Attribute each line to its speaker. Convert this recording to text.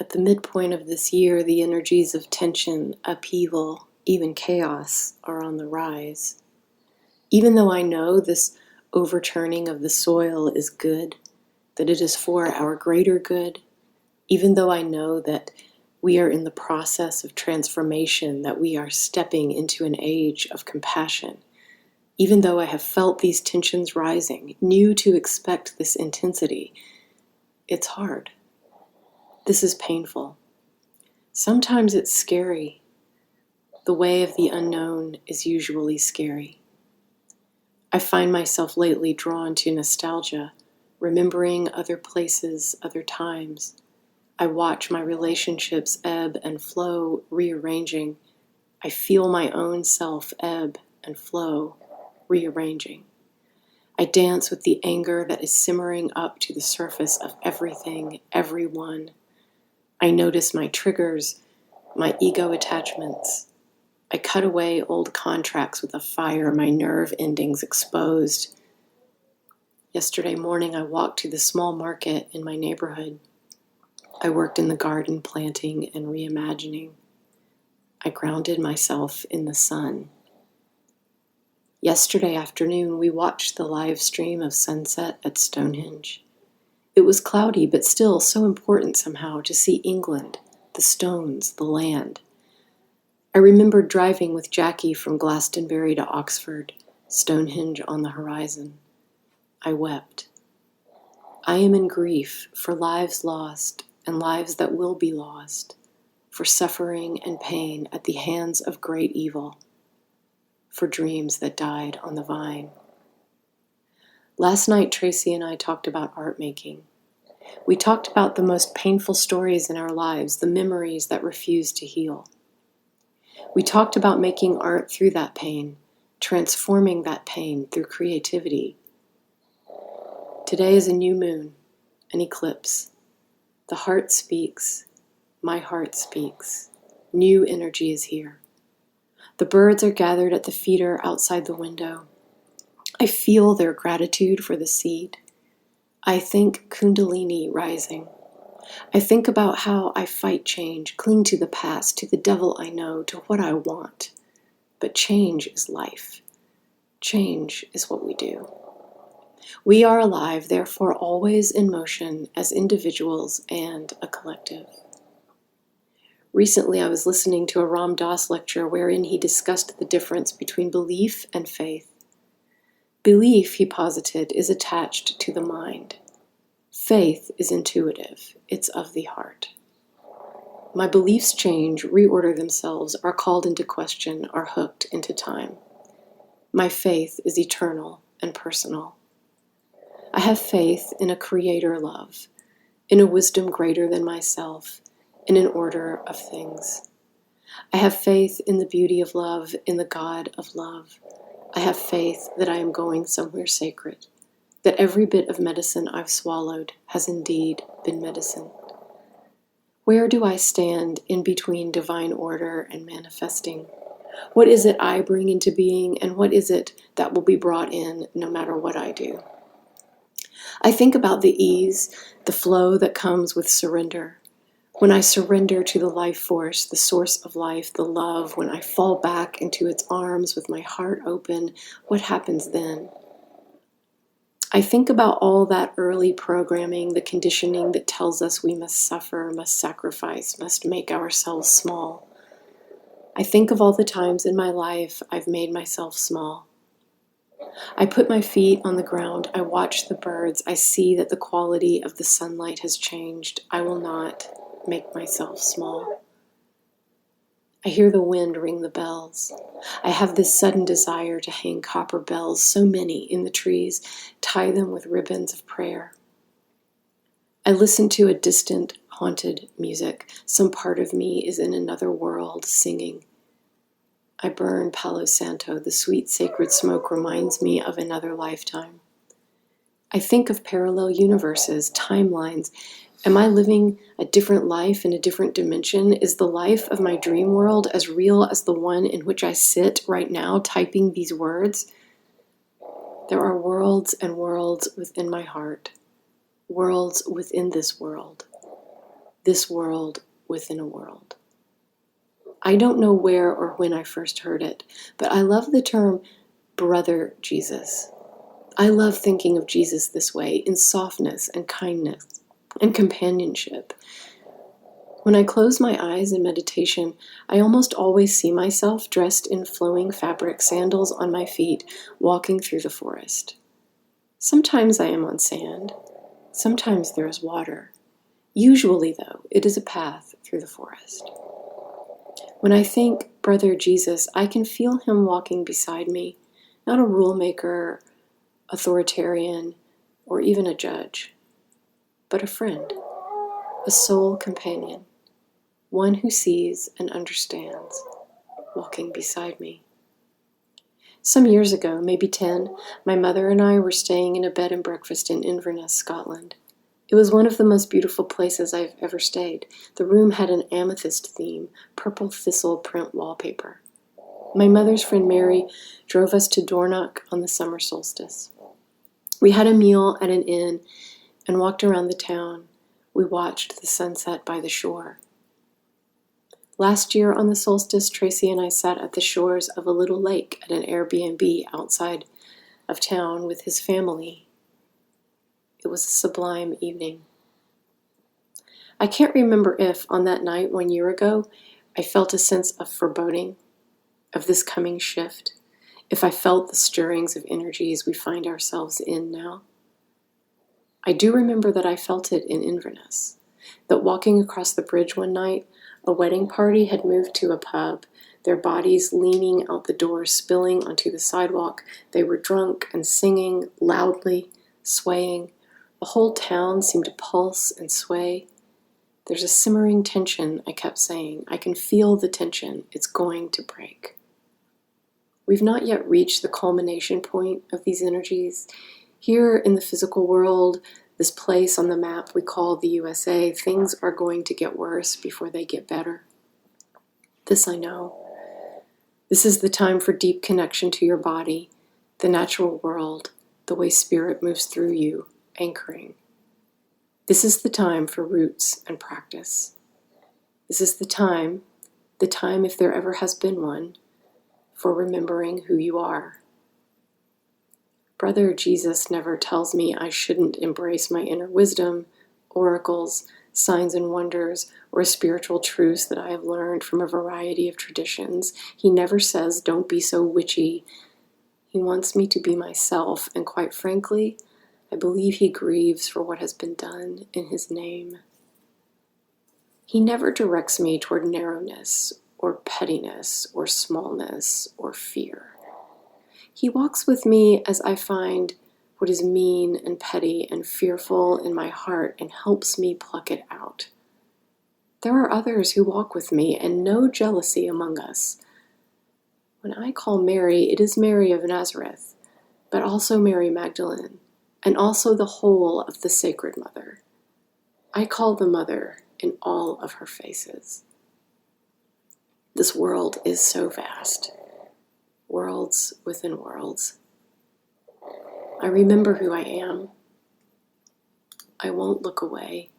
Speaker 1: At the midpoint of this year, the energies of tension, upheaval, even chaos are on the rise. Even though I know this overturning of the soil is good, that it is for our greater good, even though I know that we are in the process of transformation, that we are stepping into an age of compassion, even though I have felt these tensions rising, knew to expect this intensity, it's hard. This is painful. Sometimes it's scary. The way of the unknown is usually scary. I find myself lately drawn to nostalgia, remembering other places, other times. I watch my relationships ebb and flow, rearranging. I feel my own self ebb and flow, rearranging. I dance with the anger that is simmering up to the surface of everything, everyone. I notice my triggers, my ego attachments. I cut away old contracts with a fire, my nerve endings exposed. Yesterday morning, I walked to the small market in my neighborhood. I worked in the garden, planting and reimagining. I grounded myself in the sun. Yesterday afternoon, we watched the live stream of sunset at Stonehenge. It was cloudy, but still so important somehow to see England, the stones, the land. I remembered driving with Jackie from Glastonbury to Oxford, Stonehenge on the horizon. I wept. I am in grief for lives lost and lives that will be lost, for suffering and pain at the hands of great evil, for dreams that died on the vine. Last night, Tracy and I talked about art making. We talked about the most painful stories in our lives, the memories that refuse to heal. We talked about making art through that pain, transforming that pain through creativity. Today is a new moon, an eclipse. The heart speaks, my heart speaks. New energy is here. The birds are gathered at the feeder outside the window. I feel their gratitude for the seed. I think Kundalini rising. I think about how I fight change, cling to the past, to the devil I know, to what I want. But change is life. Change is what we do. We are alive, therefore always in motion as individuals and a collective. Recently, I was listening to a Ram Dass lecture wherein he discussed the difference between belief and faith. Belief, he posited, is attached to the mind. Faith is intuitive. It's of the heart. My beliefs change, reorder themselves, are called into question, are hooked into time. My faith is eternal and personal. I have faith in a creator love, in a wisdom greater than myself, in an order of things. I have faith in the beauty of love, in the God of love. I have faith that I am going somewhere sacred, that every bit of medicine I've swallowed has indeed been medicine. Where do I stand in between divine order and manifesting? What is it I bring into being, and what is it that will be brought in no matter what I do? I think about the ease, the flow that comes with surrender. When I surrender to the life force, the source of life, the love, when I fall back into its arms with my heart open, what happens then? I think about all that early programming, the conditioning that tells us we must suffer, must sacrifice, must make ourselves small. I think of all the times in my life I've made myself small. I put my feet on the ground, I watch the birds, I see that the quality of the sunlight has changed. I will not make myself small. I hear the wind ring the bells. I have this sudden desire to hang copper bells, so many in the trees, tie them with ribbons of prayer. I listen to a distant, haunted music. Some part of me is in another world singing. I burn Palo Santo. The sweet sacred smoke reminds me of another lifetime. I think of parallel universes, timelines. Am I living a different life in a different dimension? Is the life of my dream world as real as the one in which I sit right now typing these words? There are worlds and worlds within my heart, worlds within this world. this world within a world. I don't know where or when I first heard it, but I love the term brother Jesus. I love thinking of Jesus this way, in softness and kindness and companionship. When I close my eyes in meditation, I almost always see myself dressed in flowing fabric, sandals on my feet, walking through the forest. Sometimes I am on sand. Sometimes there is water. Usually, though, it is a path through the forest. When I think Brother Jesus, I can feel him walking beside me, not a rule maker, authoritarian, or even a judge, but a friend, a soul companion, one who sees and understands, walking beside me. Some years ago, maybe 10, my mother and I were staying in a bed and breakfast in Inverness, Scotland. It was one of the most beautiful places I've ever stayed. The room had an amethyst theme, purple thistle print wallpaper. My mother's friend Mary drove us to Dornoch on the summer solstice. We had a meal at an inn and walked around the town. We watched the sunset by the shore. Last year on the solstice, Tracy and I sat at the shores of a little lake at an Airbnb outside of town with his family. It was a sublime evening. I can't remember if, on that night 1 year ago, I felt a sense of foreboding, of this coming shift, if I felt the stirrings of energies we find ourselves in now. I do remember that I felt it in Inverness, that walking across the bridge one night, a wedding party had moved to a pub, their bodies leaning out the door, spilling onto the sidewalk. They were drunk and singing loudly, swaying. The whole town seemed to pulse and sway. There's a simmering tension, I kept saying. I can feel the tension. It's going to break. We've not yet reached the culmination point of these energies. Here in the physical world, this place on the map we call the USA, things are going to get worse before they get better. This I know. This is the time for deep connection to your body, the natural world, the way spirit moves through you, anchoring. This is the time for roots and practice. This is the time if there ever has been one, for remembering who you are. Brother Jesus never tells me I shouldn't embrace my inner wisdom, oracles, signs and wonders, or spiritual truths that I have learned from a variety of traditions. He never says, don't be so witchy. He wants me to be myself, and quite frankly, I believe he grieves for what has been done in his name. He never directs me toward narrowness, or pettiness, or smallness, or fear. He walks with me as I find what is mean and petty and fearful in my heart and helps me pluck it out. There are others who walk with me, and no jealousy among us. When I call Mary, it is Mary of Nazareth, but also Mary Magdalene, and also the whole of the Sacred Mother. I call the Mother in all of her faces. This world is so vast. Worlds within worlds. I remember who I am. I won't look away.